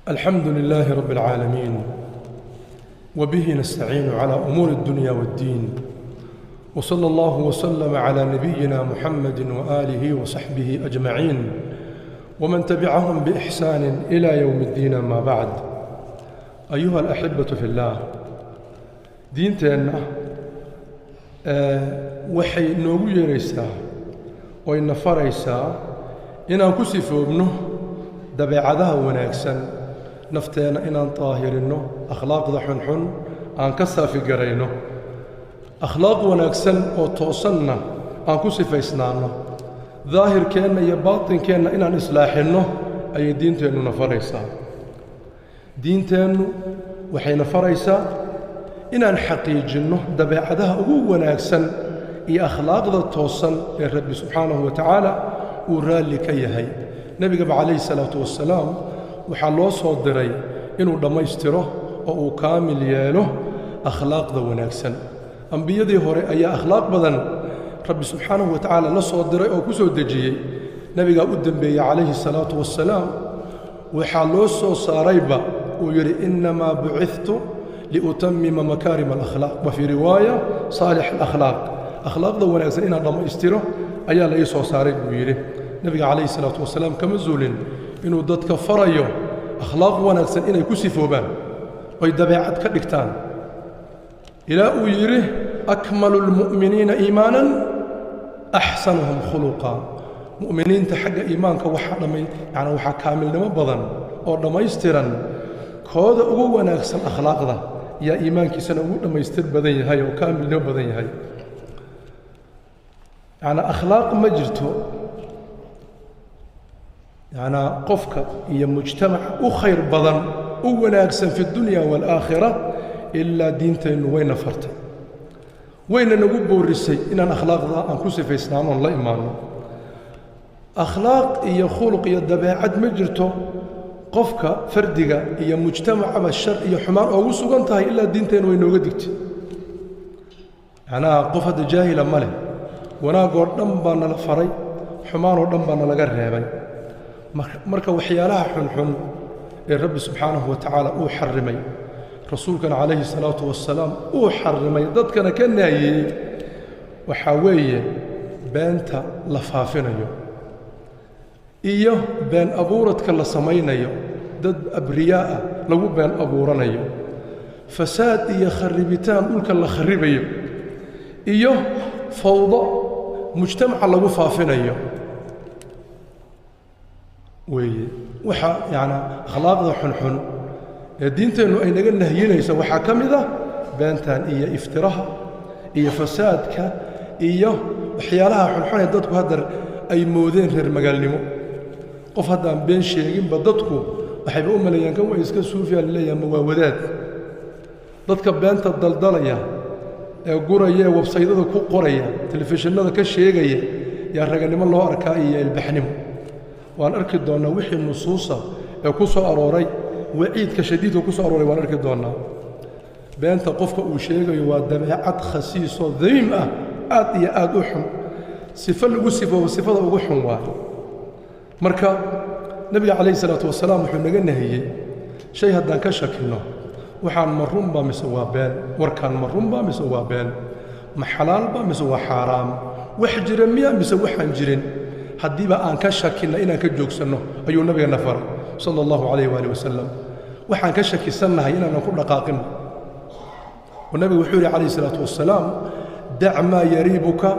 الحمد لله رب العالمين، وبه نستعين على أمور الدنيا والدين، وصلى الله وسلم على نبينا محمد وآله وصحبه أجمعين ومن تبعهم بإحسان إلى يوم الدين. ما بعد، أيها الأحبة في الله، دينتنا waxay noogu yeeraysaa oo ina faraysaa inaan ku sifoobno dabeecadaha wanaagsan, nafteena inaan taahirino, akhlaaqda xunxun aan ka saafi garayno, akhlaaq wanaagsan oo toosanna aan ku sifaysnaano, daahirkeenna iyo baatinkeenna inaan islaaxinno ayay diinteennuna faraysaa. diinteennu waxayna faraysaa inaan xaqiijinno dabeecadaha ugu wanaagsan iyo akhlaaqda toosan ee Rabbi subxaanahu wa tacaala uu raalli ka yahay. nebigaba calayhi salaatu wassalaam waxaa loo soo diray inuu dhammaystiro oo uu kaamil yeelo akhlaaqda wanaagsan. ambiyadii hore ayaa akhlaaq badan Rabbi subxaanahu wa tacaala la soo diray oo ku soo dejiyey. nebigaa u dembeeyey calayhi salaatu wassalaam waxaa loo soo saarayba uu yidhi innamaa bucithtu liutamima makaarim alakhlaaq, wa fii riwaaya saalix alakhlaaq. akhlaaqda wanaagsan inaan dhammaystiro ayaa la ii soo saaray buu yidhi. nebiga calayhi salaatu wasalaam kama zuulin inuu dadka farayo akhlaaq wanaagsan inay ku sifoobaan oy dabeecad ka dhigtaan, ilaa uu yidhi akmalu lmu'miniina iimaanan axsanuhum khuluqa. mu'miniinta xagga iimaanka waxaa kaamilnimo badan oo dhammaystiran kooda ugu wanaagsan akhlaaqda yaa iimaankiisana ugu dhammaystir badan yahay oo kaamilnimo badan yahay. akhlaaq ma jirto qofka iyo mujtamaca u khayr badan u wanaagsan fi dunya waalaakhira ilaa diinteennu wayna fartay, wayna nagu boorisay inaan akhlaaqda aan ku sifaysnaano oon la imaanno. akhlaaq iyo khuluq iyo dabeecad ma jirto qofka fardiga iyo mujtamacaba shar iyo xumaan oogu sugan tahay ilaa diinteennu way nooga digtay. qof hadda jaahila ma leh, wanaagoo dhan baa nala faray, xumaanoo dhan baa nalaga reebay. marka waxyaalaha xunxun ee Rabbi subxaanahu wa tacaala uu xarrimay, rasuulkana calayhi salaatu wassalaam uu xarrimay, dadkana ka naayey, waxaa weeye beenta la faafinayo iyo been abuuradka la samaynayo, dad abriyaa lagu been abuuranayo, fasaad iyo kharibitaan dhulka la kharibayo, iyo fawdo mujtamaca lagu faafinayo weeye. waxa akhlaaqda xunxun ee diinteennu ay naga nahyinaysa waxaa ka mid ah beentan iyo iftiraha iyo fasaadka iyo waxyaalaha xunxun ee dadku hadda ay moodeen reer magaalnimo. qof haddaan been sheeginba dadku waxayba u maleeyaan kan way iska suufiya laleeyaha ma waa wadaad. dadka beenta daldalaya ee guraya ee websaydada ku qoraya, telefishinada ka sheegaya, yaa raganimo loo arkaa iyo ilbaxnimo. waan arki doonnaa wixii nusuusa ee ku soo arooray, waciidka shadiidka ku soo arooray waan arki doonnaa. beenta qofka uu sheegayo waa dabeecad khasiisoo damiim ah, aad iyo aad u xun, sifo lagu sifoobo sifada ugu xun waayo. marka nebiga calayhi salaatu wasalaam wuxuu naga nahiyey shay haddaan ka shakinno, waxaan ma runba mise waa been, warkaan ma runba mise waa been, ma xalaalba mise waa xaaraam, wax jira miya mise waxaan jirin. haddiiba aan ka shakinna inaan ka joogsanno ayuu nabigana faray sala allahu calayh waali wasalam. waxaan ka shakisannahay inaanan ku dhaqaaqin. oo nebigu wuxuu yidhi calayhi salaatu wassalaam dac maa yariibuka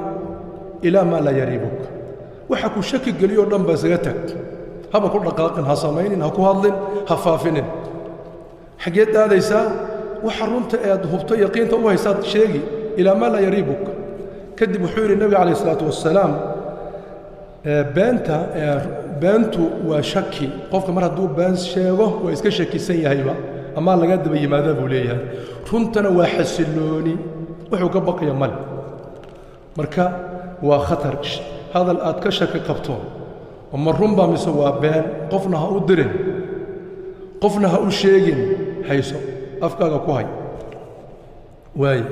ilaa maa laa yariibuka. waxa ku shaki geliyoo dhan baa isaga tag, haba ku dhaqaaqin, ha samaynin, ha ku hadlin, ha faafinin. xaggeed aadaysaa? waxa runta ead hubto yaqiinta u haysaad sheegi, ilaa maa laa yariibuka. kadib wuxuu yidhi nebiga calayhi salaatu wassalaam beentu waa shaki. qofka mar hadduu been sheego waa iska shakisan yahayba, amaa laga daba yimaadaa buu leeyahay. runtana waa xasillooni, wuxuu ka baqaya male. marka waa khatar. hadal aad ka shaki qabto oo ma runbaa mise waa been, qofna ha u dirin, qofna ha u sheegin, hayso, afkaaga ku hay waaye.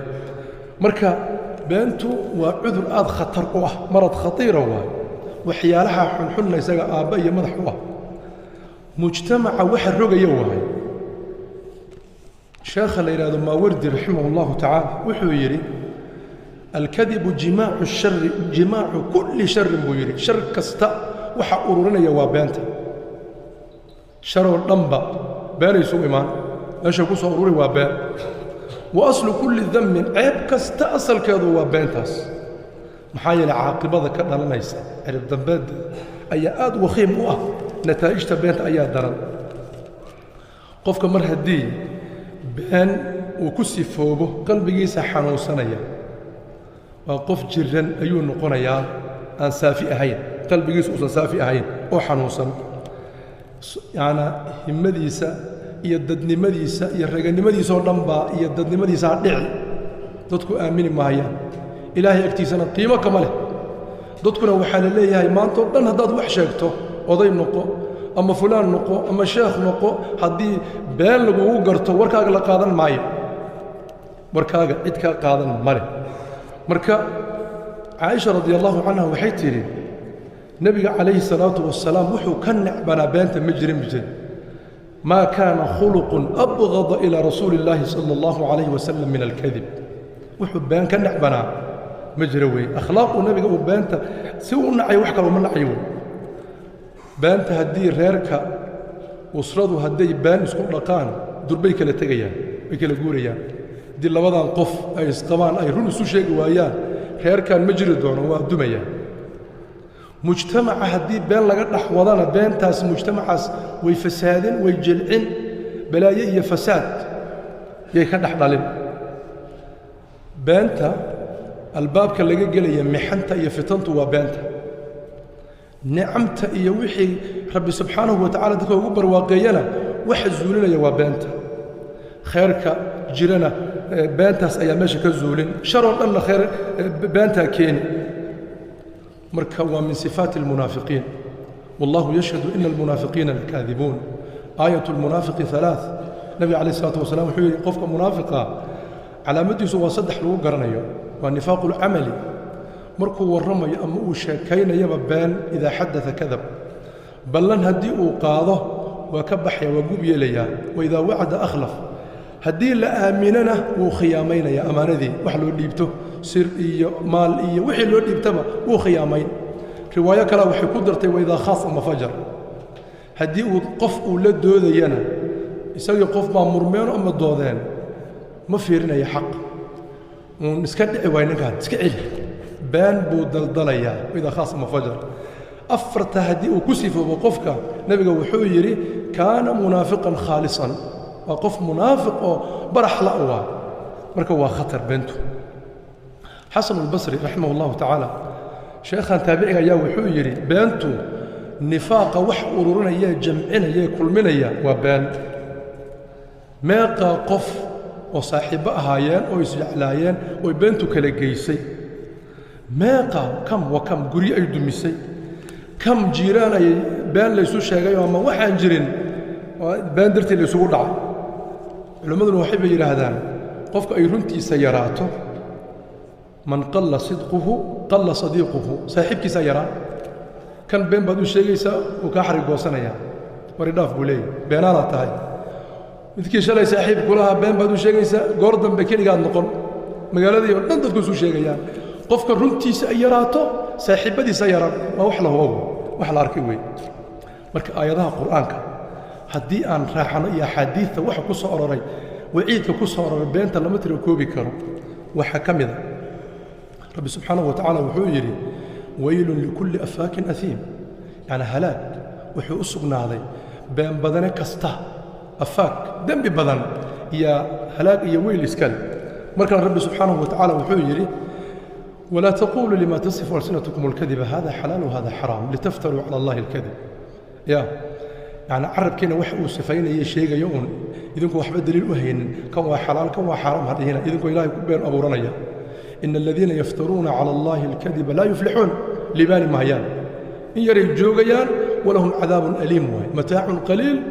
marka beentu waa cudur aad khatar u ah, marad khatiira waaye. waxyaalaha xunxunna isaga aabba iyo madax u ah. مجتمع واحد رجع يوهي شيخ اللي يراد ماوردي رحمه الله تعالى وحويري الكذب جماع الشر جماع كل شر بويري شر كستا وحقورنا يوابانته شر الضنبا بان يسوء إيمان ايش يقول صوروري وابان وأصل كل ذنب عيب كستا أصل كذو وابانتاس محايل عاقبة كذا لنا يسا عيب الذنبات أي آد وخيم نتائج تبينت أي درن قفك مرة دي بان وكسي فوبه قلبي يسا حانو سنيا وقف جرن أيون نقونيا أن سافي أهين قلبي يسا سافي أهين أو حانوسا يعني همديسا iyo dadnimadiisa iyo raganimadiisa oo dhanba iyo dadnimadiisa dhici dadku aamini maayaan ilaahay agtiisana qiimo kama leh dadkuna waxa la leeyahay maanta oo dhan hadaad wax sheegto oday noqo ama fulaan noqo ama sheekh noqo hadii been lagu garto warkaaga la qaadan maayo warkaaga cid ka qaadan male marka Aisha radiyallahu anha waxay tiri nabiga calayhi salaatu wassalaam wuxuu ka nacbana beenta majrin ما كان خلق أبغض إلى رسول الله صلى الله عليه وسلم من الكذب وحبان كان نعبنا مجروي أخلاق النبي وبانت سوى نعي وحكا ومن نعيون بانت هدي ريركا وصردو هدي بان يسكن لقان دربيك لتغيان بيك لقوريان دي اللوضع القف أي اسقوان أي رنسو شيء ويان ريركا مجرد ودميان مجتمع هدي بين لقد أحوضنا بين تاس مجتمع ويفساد ويجلعن بلايا فساد يكن أحضالين بينتا الباب كان لقى قليا محنتا يفتنت وبينتا نعمت يوحي ربي سبحانه وتعالى ذكر وبر واقينا وحزولنا يا وبينتا خيرك جيرنا بينتاس أيام ماشي كزولين شر الله خير بينتا كين مركوا من صفات المنافقين والله يشهد إن المنافقين لكاذبون آية المنافق ثلاث النبي عليه الصلاة والسلام حيري قفك منافقا على مدس وصدح له قرنيو والنفاق العملي مركوا والرمي أمو شاكين يببان إذا حدث كذب بل لن هدئوا قاضه وكبح وقوب يليا وإذا وعد أخلف هدي لآمننا وخيامين يا أمان ذي وحلو ديبته سر إيه مال إيه وحلو ديبته وخيامين رواية كلا وحي قدرتي وإذا خاص أما فجر هدي وقف أولاد دودينا يسوي قف مع مرمين أما الدودين ما فيرنا يا حق ونسكت وين كان سكعل بان بودلدليا وإذا خاص أما فجر أفرت هدي وكسف وقفك نبي وحويري كان منافقا خالصا وقف منافق برح لأوا مركوا خطر بنته حسن البصري رحمه الله تعالى شيخا تابعها يا وحويري بنته نفاق وحورنا يا جمعنا يا كل منا يا وبان ما قف وصاحبها يان ويسجعلايان وبنته كلا جيسي ما كم وكم قري أيدمسي كم جيران بان ليسوا شيء وما وحن جيرين بان درتي ليسوا دعا علماء الوحيد يرى هذان قفك أي رنتي سياراته من قل صدقه قل صديقه صاحبك سيارة كان بين بدو شيء يسا وكاحرق وسنيا ورداف بولي بينانا تاي مثل شلي صاحب كلها بين بدو شيء يسا جوردن بكيني قاعد نقول مقالة دي ننتظر كل شيء يعني قفك رنتي سياراته صاحب بدي سيارة ما وحلا هو وحلا أركوي مرك آياتها قرآنك haddii aan raaxano iyo xadiidta waxa ku soo aroray waciidka ku soo aroray beenta lama tiro koobi karo waxa kamid ah rabbi subhanahu wa ta'ala wuxuu yiri waylun likulli afaakin athim yani halaag wuxuu u sugnaaday been badan kasta afaak dambi badan iyo halaag iyo weyl iskal marka rabbi subhanahu wa ta'ala wuxuu yiri ولا تقولوا لما تصف ألسنتكم الكذب هذا حلال وهذا حرام لتفتروا على الله الكذب يا يعني عرب كنا وحو صفين هي شيء يوم إذنكم وحب دليل وهين كم حلال كم حرام هذه هنا إذنكم إلهي بين أبو رنيا إن الذين يفترون على الله الكذب لا يفلحون لبان مهيان إن يري الجوغيان ولهم عذاب أليم متاع قليل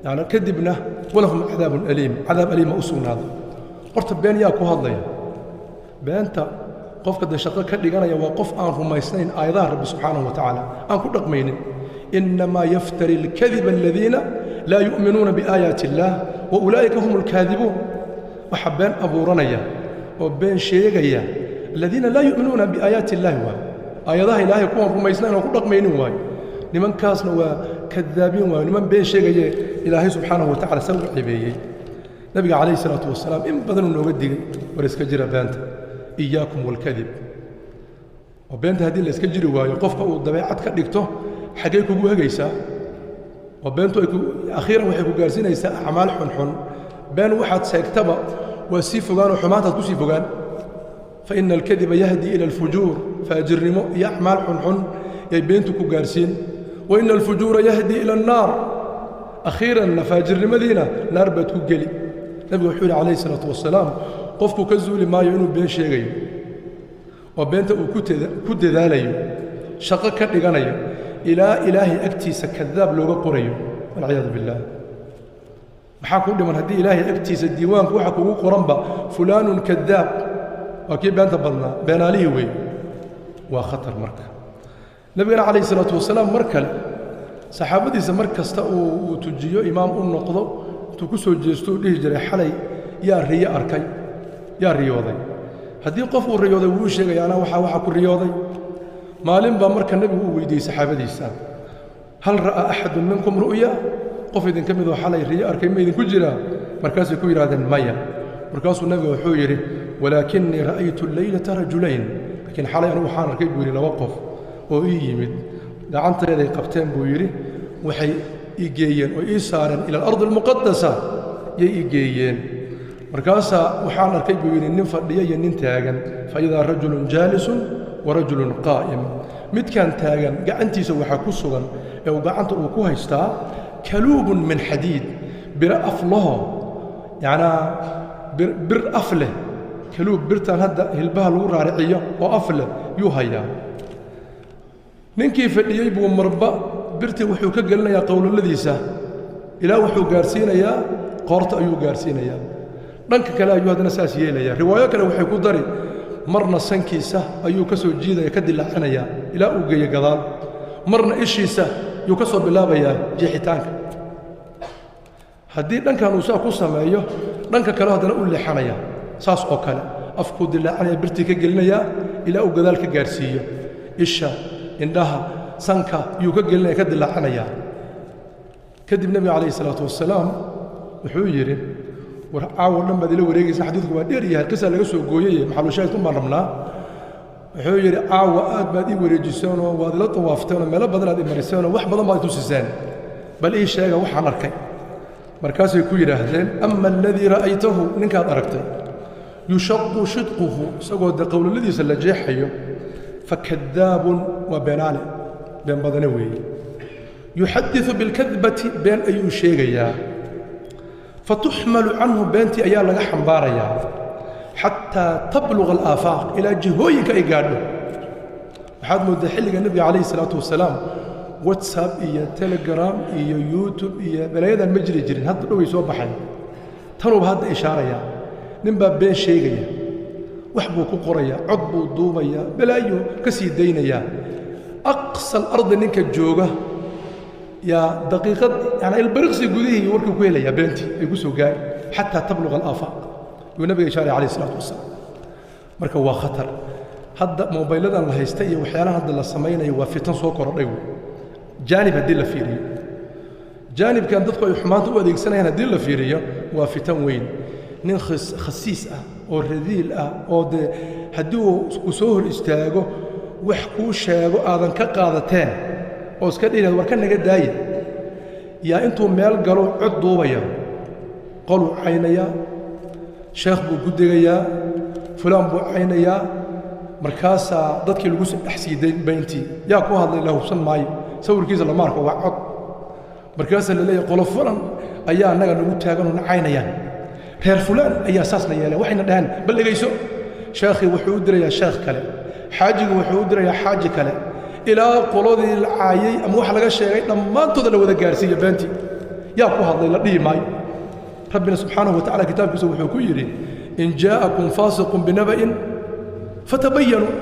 يعني كذبنا ولهم عذاب أليم عذاب أليم أسون هذا قرت بين ياكو هذا بأنت قف قد شقة كدغانيا وقف آن رميسنين آيات رب سبحانه وتعالى آن كل رقمين إنما يفتري الكذب الذين لا يؤمنون بآيات الله وأولئك هم الكاذبون وحبان أبو رنيا وبين شيغيا الذين لا يؤمنون بآيات الله آياتها إلهي كون رميسنا وكل رقمين واي لمن كاسنا وكذابين ولمن بين شيغيا إلهي سبحانه وتعالى سوى عبيه نبي عليه الصلاة والسلام إن بدنوا نودي ورسك جرى بانت إياكم والكذب وبانت هذه اللي اسكجري واي قفك ودبيعت كدغتو حقي كوغو هغيسا وبانتو اخيرا waxay ku gaarsinaysaa acmaal xun baan waxaad seegtaba wasi fogaan oo xumaanta ku sii fogaan fa in al-kadhiba yahdi ila al-fujur faajirnimo ya acmaal xun ay beentu ku gaarsin wa in al-fujura yahdi ila an-nar akhiran faajirnimadina naar baad ku gali nabiga wuxuu alayhi salatu wasalaam qofku ka zuuli maayo inuu been sheegayo oo beenta uu ku dadaalayo shaqo ka dhiganayo ilaa ilaahay agtiisa kadaab looga qorayo walciyaadu billah maxaa ku dhiman haddii ilaahay agtiisa diiwaanku waxa kugu qoranba fulaanun kadaab waa kii beenta badnaa beenaalihii wey waa khatar marka nabigana calayhi salaatu wasalaam mar kale saxaabadiisa mar kasta uu tujiyo imaam u noqdo intuu ku soo jeesto uu dhihi jiray xalay yaa riyo arkay yaa riyooday haddii qof uu riyooday wuu sheegay anaa waxa ku riyooday maalin baa marka nabigu uu weydiiyey saxaabadiisa hal ra'a ahadun minkum ru'ya qof idin kamid oo xalay riyo arkay ma idin ku jira markaas ay ku yiraahdeen maya markaasuu nabigu wuxuu yiri walakinni ra'aytu al-laylata rajulayn lakin xalay anu waxaan arkay buu yiri laba qof oo ii yimid gacanteeda ay qabteen buu yiri waxay ii geeyeen oo ii saareen ila al-ard al-muqaddasa yay ii geeyeen markaas waxaan arkay buu yiri nin fadhiya iyo nin taagan fa idha rajulun jalisun ورجل قائم مد كان تاغن غعنتيسا waxa ku sugan ee uu gacanta uu ku haystaa kaluub min hadid bir aflaha yaana bir afle kaluub birtan hadda hilbaha lagu raariciyo oo afle yuu haya ninkii fadhiyay buu marba birtii wuxuu ka galinayaa qowladiisa ilaa wuxuu gaarsiinayaa qoorta ayuu gaarsiinayaa dhanka kale ayuu hadana saas yeelaya riwaayo kale waxay ku dari marna sankiisa ayuu ka soo jiidaya ka dilaacanaya ilaa uu geeyo gadaal marna ishiisa yuu ka soo bilaabayaa jeexitaanka haddii dhankan uu saa ku sameeyo dhanka kale haddana u leexanaya saas oo kale afku dilaacanaya birtii ka gelinaya ilaa uu gadaal ka gaarsiiyo isha indhaha sanka yuu ka gelinaya ka dilaacanaya kadib nabiga calayhi salaatu wasalaam wuxuu yidhi warcaawo dhan baad ila wareegaysa xadiidku waa dheer yahay qisaa laga soo gooyay maxalu shaahid ku baan rabnaa wuxuu yidhi caawa aad baad ii wareejiseen oo waad ila tawaafteen oo meelo badan aad imariseen oo wax badan baad tusiseen bal ii sheega waxaan arkay markaasay ku yidhaahdeen ama alladii ra'aytahu ninkaad aragtay yushaqu shidquhu isagoo de qowladiisa la jeexayo fakadaabun waa beenaale been badane weeye yuxadiثu bilkadbati been ayuu sheegayaa فتحمل عنه بنتي أيا لغا حنباريا حتى تبلغ الآفاق إلى جهويك أي قادو وحاد مدى حلق النبي عليه الصلاة والسلام واتساب إيا تيليجرام إيا يوتيوب إيا بلايدا المجري جرين هاد لو يسوى بحي تنو بهاد إشارة نمبا بين شيغيا وحبو كقريا عضبو دوبيا بلايو كسيدينيا أقصى الأرض نينك الجوغة يا دقيقة يعني البرغسي قديه يوركو كويلة يا بنتي يقصوا قاي حتى تبلغ الآفاق والنبي إشارة عليه الصلاة والسلام مركا هو خطر هذا موبايلنا الله يستيي وحيانا هذا اللي سمينا يوافيتن سوكر ريو جانب هدي فيري جانب كان دفقوا يحمانتوا وديك سنة هنا دي فيري وافيتن وين نين خسيس أو رذيل أو دي هدو كسوه الاستاغو وحكو شاغو آذان كقاضتين oo iska dhigay war kan naga daayay yaa intuu meel galo cod duubaya qolu caynaya sheekh buu gudigaya fulaan buu caynaya markaasa dadkii lagu dhaxsiiday bayntii yaa ku hadlay la hubsan maayo sawirkiisa la marko waa cod markaasa la leeyahay qolo fulan ayaa anaga nagu taagan oo caynayaan reer fulaan ayaa saasna yeelay waxayna dhahan bal dhageyso sheekhi wuxuu u dirayaa sheekh kale xaajigu wuxuu u dirayaa xaaji kale إلى قلودي العايي أم واحد لقى شيء لما أنتوا ذا لو ذا جارسية بنتي يا أخوها الله لديه ماي ربنا سبحانه وتعالى كتاب يسوي حكيري إن جاءكم فاسق بنبأ فتبينوا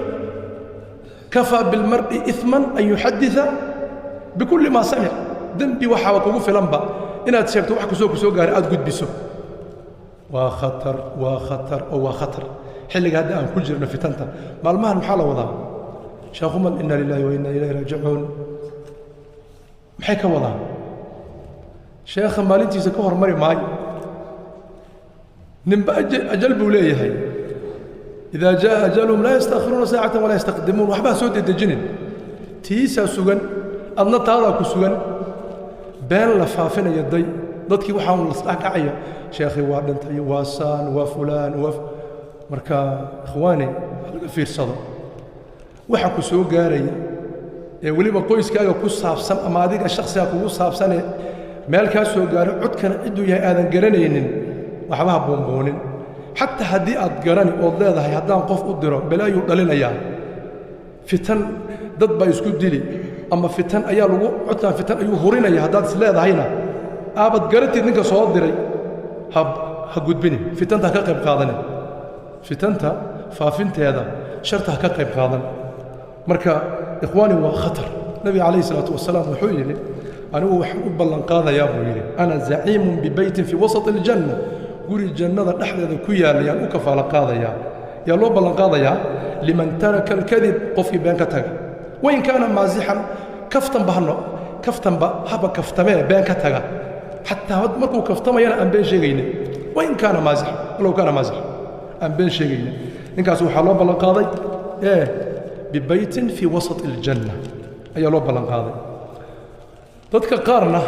كفى بالمرء إثما أن يحدث بكل ما سمع ذنبي وحاوك وقف لنبا إن تشكت وحكو سوق غاري أد قد بسو وخطر أو خطر حلق هذا أن كل جرنا في تنتا ما المهن محالة وضع شاخوما إنا لله وإنا إليه راجعون محيك وضع شيخ مالنتي سكوهر مري ماي نبقى أجل بوليه هاي إذا جاء أجلهم لا يستأخرون ساعة ولا يستقدمون وحبها سودة الجنين تيسا سوغن أدنا تادا كسوغن بين لفافين يدي ضدكي وحاول الإصلاح كعية شيخي وادنتي واسان وفلان مركا إخواني في الصدر وحكو سوق قاري وليبا قويس كاغا كوصافسن أما هذيك الشخص ياكو كوصافسن مالكا سوق قاري عد كان عدو يا آذان قرانينين وحبها بونبونين حتى هدي أد قراني أود ليدهي هدان قف أدرو بلا يقدلين أياه فتن dad baa isku dili ama fitan ayaa lagu codtaan fitan ayuu horinaya hadaad isleedahayna aabad garatid ninka soo diray ha gudbini fitanta ka qayb qaadan fitanta faafinteeda sharta ka qayb qaadan marka ikhwani waa khatar nabi alayhi salatu wasalaam wuxuu yiri anigu waxaan u ballan qaadayaa buu yiri ana za'imun bi baytin fi wasat al janna guri jannada dhexdeeda ku yaalayaan u kafaala qaadaya yaa loo ballan qaadaya liman taraka al kadhib qofki been ka taga وإن كان مازحا كفتن بهنو كفتن هبا كفتمه بين كتغا حتى مركو كفتمه يانا أن بين شيغين وإن كان مازح ولو كان مازح أن بين شيغين نكاس وحا لو بلان قاضي ببيت في وسط الجنة أي لو بلان قاضي ددك قارنا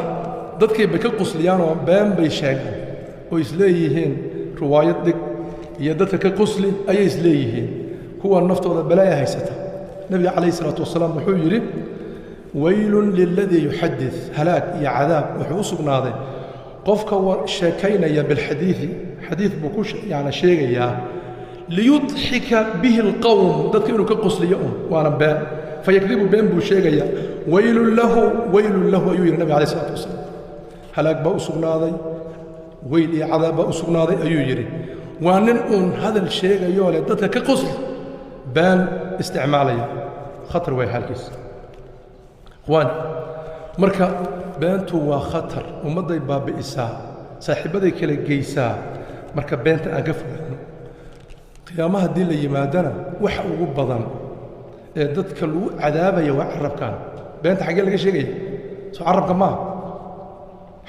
ددك بكل قسليانو بين بي شيغين ويسليهين رواية دك يدتك قسلي أي يسليهين هو النفط ولا بلايا هيسته النبي عليه الصلاة والسلام وحيري ويل للذي يحدث هلاك يا عذاب وحوسق ناضي قفك شاكين يا بالحديث حديث بكوش يعني شيء يا ليضحك به القوم ذاتك إنه كقص ليؤم وأنا بان فيكذب بين بوشيء يا ويل له أيوه النبي عليه الصلاة والسلام هلاك بأسق ناضي ويل يا عذاب بأسق ناضي أيوه وأنن هذا الشيء يولد ذاتك كقص بان استعماليا خطر وي حالكيس اخوان marka beentu waa khatar umaday baabi'isaa saaxiibaday kala geysaa marka beenta aan ka fogaano qiyaamaha hadii la yimaadana waxa ugu badan ee dadka lagu cadaabaya waa carabkan beenta xagee laga sheegay soo carabka ma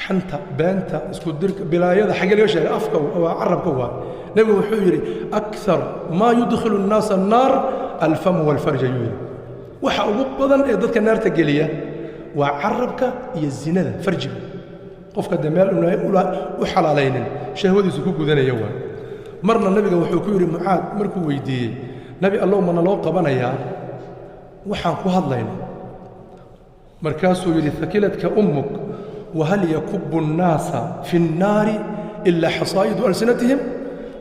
xanta beenta isku dirka bilaayada xagee laga sheegay afka waa carabka waa nabigu wuxuu yiri akthar ma yudkhilu an-nas an-nar al-fam wal-farj yuri waxa ugu badan ee dadka naarta geliya waa carabka iyo zinada farjiga qofka dameel u xalaalaynin shahwadiisu ku gudanaya waa marna nabiga wuxuu ku yiri mucaad markuu weydiiyay nabi allah ma loo qabanaya waxaan ku hadlayna markaasuu yiri thakilatka ummuk wa hal yakubbu an-nasa fi an-nari illa hasaidu alsinatihim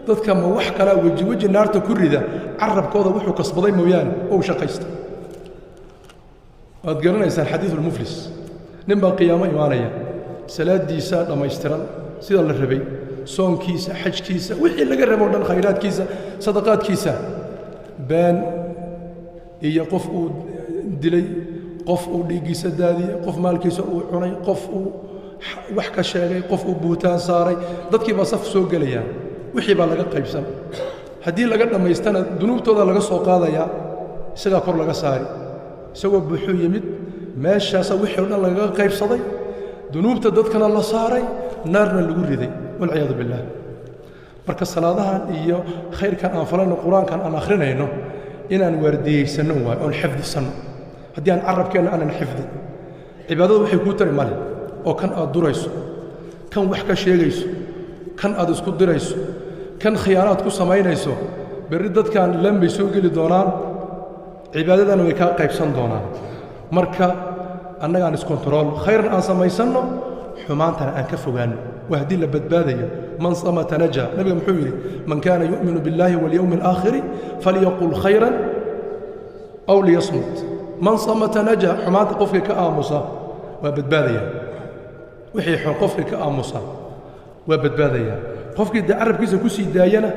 dadka ma wax kala waji naarta ku rida carabkooda wuxuu kasbaday mooyaan oo shaqaysta waad garanaysaa xadiisul muflis ninba qiyaamo imaanaya salaadiisa dhamaystiran sida la rabay soonkiisa xajkiisa wixii laga rabo dhan khayraadkiisa sadaqaadkiisa baan iyo qof uu dilay qof uu dhigiisa daadiyay qof maalkiisa uu cunay qof uu wax ka sheegay qof uu buutaan saaray dadkii ba saf soo galayaan wixii baa laga qaybsan hadii laga dhameystana dunuubtooda laga soo qaadaya isaga kor laga saari isagoo buuxu yimid meeshaas wixii dhan laga qaybsaday dunuubta dadkana la saaray naarna lagu riday wal ciyaadu billah marka salaadahan iyo khayrkan aan falano quraankan aan akhrinayno inaan waardiyeysano waa oo xifdisano hadii aan arabkeena aan xifdi cibaadadu waxay ku tari male oo kan aad durayso kan wax ka sheegayso kan aad isku dirayso kan khiyaanaad ku samaynayso bari dadkan lambay soo gali doonaan cibaadadan way ka qaybsan doonaan marka annaga aan iskontarool khayran aan samaysano xumaantana aan ka fogaano wahdi la badbaadayo man samata naja nabiga muxuu yiri man kana yu'minu billahi wal yawmil aakhir falyaqul khayran aw liyasmut man samata naja xumaanta qofka ka aamusa waa badbaadaya wixii xun qofka ka aamusa waa badbaadaya qofkii carabkiisa ku sii daayana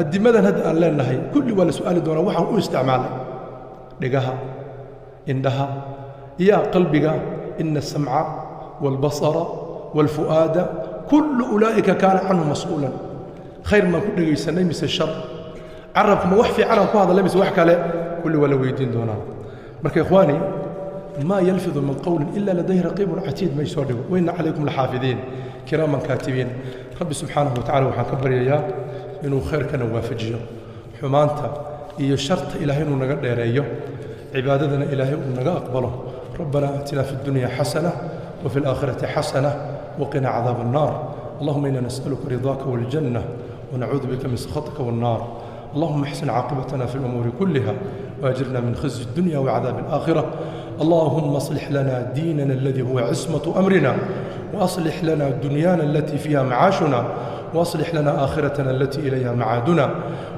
addimadan hadda aan leenahay kulli wala su'aali doona waxaan u isticmaalay dhigaha indhaha يا قلبك إن السمع والبصر والفؤاد كل أولئك كان عنه مسؤولا خير ما كل يسنى مس الشر عرفك ما وحفي عرفك هذا لمس وحكى له كل ولا ويدين دونا مرك يا إخواني ما يلفظ من قول إلا لديه رقيب عتيد ما يسوده وإن عليكم لحافظين كراما كاتبين رب سبحانه وتعالى وحكبر يا إنه خير كان وافجيه حمانته إيه شرط إلهي ونقدر يريه عبادتنا إلهي ونقدر أقبله ربنا آتنا في الدنيا حسنة وفي الآخرة حسنة وقنا عذاب النار اللهم إنا نسألك رضاك والجنة ونعوذ بك من سخطك والنار اللهم احسن عاقبتنا في الأمور كلها وأجرنا من خزي الدنيا وعذاب الآخرة اللهم اصلح لنا ديننا الذي هو عصمة أمرنا وأصلح لنا دنيانا التي فيها معاشنا وأصلح لنا آخرتنا التي إليها معادنا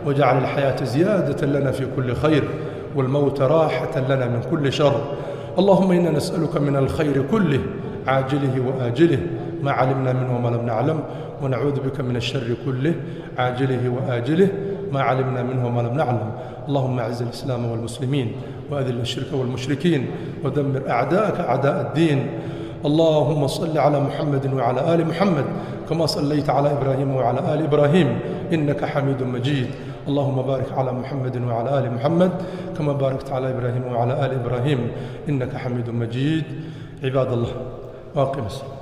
واجعل الحياة زيادة لنا في كل خير والموت راحة لنا من كل شر اللهم إنا نسألك من الخير كله عاجله وآجله ما علمنا منه وما لم نعلم ونعوذ بك من الشر كله عاجله وآجله ما علمنا منه وما لم نعلم اللهم أعز الإسلام والمسلمين وأذل الشرك والمشركين ودمر أعداءك أعداء الدين اللهم صل على محمد وعلى آل محمد كما صليت على إبراهيم وعلى آل إبراهيم إنك حميد مجيد اللهم بارك على محمد وعلى آل محمد كما باركت على إبراهيم وعلى آل إبراهيم إنك حميد مجيد عباد الله واقم الصلاة